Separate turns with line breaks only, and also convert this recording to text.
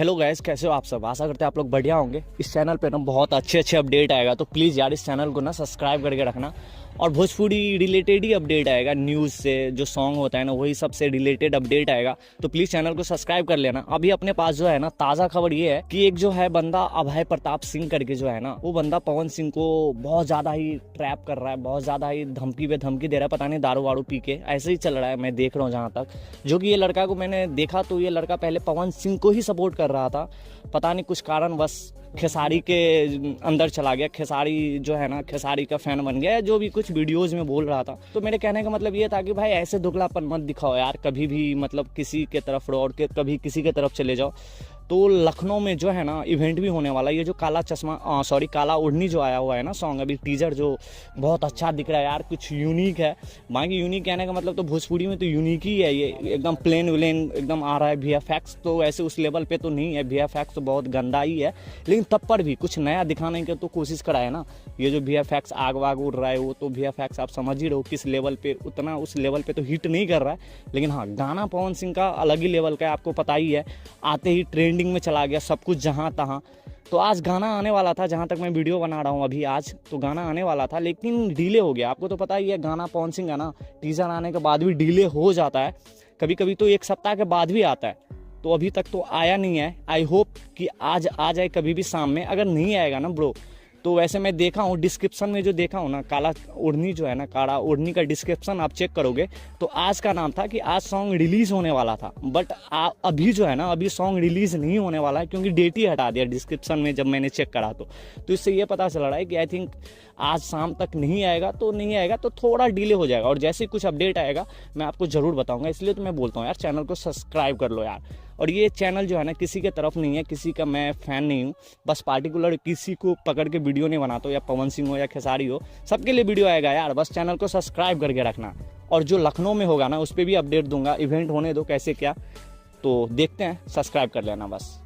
Hello guys, कैसे हो आप सब। आशा करते हैं आप लोग बढ़िया होंगे। इस चैनल पे ना बहुत अच्छे अपडेट आएगा, तो प्लीज़ यार इस चैनल को ना सब्सक्राइब करके रखना। और भोजपुरी रिलेटेड ही अपडेट आएगा, न्यूज़ से जो सॉन्ग होता है ना वही सबसे रिलेटेड अपडेट आएगा, तो प्लीज़ चैनल को सब्सक्राइब कर लेना। अभी अपने पास जो है ना ताज़ा खबर ये है कि एक जो है बंदा अभय प्रताप सिंह करके जो है ना, वो बंदा पवन सिंह को बहुत ज़्यादा ही ट्रैप कर रहा है, बहुत ज़्यादा ही धमकी पे धमकी दे रहा है। पता नहीं दारू वारू पी के ऐसे ही चल रहा है, मैं देख रहा हूँ जहाँ तक। जो कि ये लड़का को मैंने देखा तो ये लड़का पहले पवन सिंह को ही सपोर्ट कर रहा था, पता नहीं कुछ कारण बस खेसारी के अंदर चला गया, खेसारी जो है ना खेसारी का फैन बन गया, जो भी कुछ वीडियोस में बोल रहा था। तो मेरे कहने का मतलब ये था कि भाई ऐसे दुगलापन मत दिखाओ यार, कभी भी मतलब किसी के तरफ रोड के कभी किसी के तरफ चले जाओ। तो लखनऊ में जो है ना इवेंट भी होने वाला है। ये जो काला चश्मा काला ओढ़नी जो आया हुआ है ना सॉन्ग, अभी टीजर जो बहुत अच्छा दिख रहा है यार, कुछ यूनिक है। बाकी यूनिक कहने का मतलब तो भोजपुरी में तो यूनिक ही है ये, एकदम प्लेन व्लेन एकदम आ रहा है। VFX तो ऐसे उस लेवल पे तो नहीं है, VFX तो बहुत गंदा ही है, लेकिन तब पर भी कुछ नया दिखाने की तो कोशिश करा है ना। ये जो VFX आग वाग उड़ रहा है वो तो VFX आप समझ ही रहो किस लेवल पे, उतना उस लेवल पे तो हिट नहीं कर रहा है। लेकिन हाँ, गाना पवन सिंह का अलग ही लेवल का है, आपको पता ही है। आते ही ट्रेंडिंग में चला गया सब कुछ जहाँ तहाँ। तो आज गाना आने वाला था, जहाँ तक मैं वीडियो बना रहा हूँ अभी, आज तो गाना आने वाला था लेकिन डिले हो गया। आपको तो पता ही है गाना पवन सिंह का ना टीजर आने के बाद भी डिले हो जाता है, कभी कभी तो 1 सप्ताह के बाद भी आता है। तो अभी तक तो आया नहीं है। आई होप कि आज आ जाए कभी भी शाम में। अगर नहीं आएगा ना ब्रो, तो वैसे मैं देखा हूँ डिस्क्रिप्शन में जो देखा हूँ ना, काला ओढ़नी जो है ना, काला ओढ़नी का डिस्क्रिप्शन आप चेक करोगे तो आज का नाम था कि आज सॉन्ग रिलीज होने वाला था। बट अभी जो है ना, अभी सॉन्ग रिलीज नहीं होने वाला है, क्योंकि डेट ही हटा दिया डिस्क्रिप्शन में जब मैंने चेक करा। तो इससे ये पता चल रहा है कि आई थिंक आज शाम तक नहीं आएगा, तो नहीं आएगा तो थोड़ा डिले हो जाएगा। और जैसे ही कुछ अपडेट आएगा मैं आपको ज़रूर बताऊंगा। इसलिए तो मैं बोलता हूँ यार चैनल को सब्सक्राइब कर लो यार। और ये चैनल जो है ना किसी के तरफ नहीं है, किसी का मैं फ़ैन नहीं हूँ, बस पार्टिकुलर किसी को पकड़ के वीडियो नहीं बनाता हूँ, या पवन सिंह हो या खेसारी हो, सबके लिए वीडियो आएगा यार। बस चैनल को सब्सक्राइब करके रखना। और जो लखनऊ में होगा ना उस पर भी अपडेट दूंगा, इवेंट होने दो कैसे क्या, तो देखते हैं, सब्सक्राइब कर लेना बस।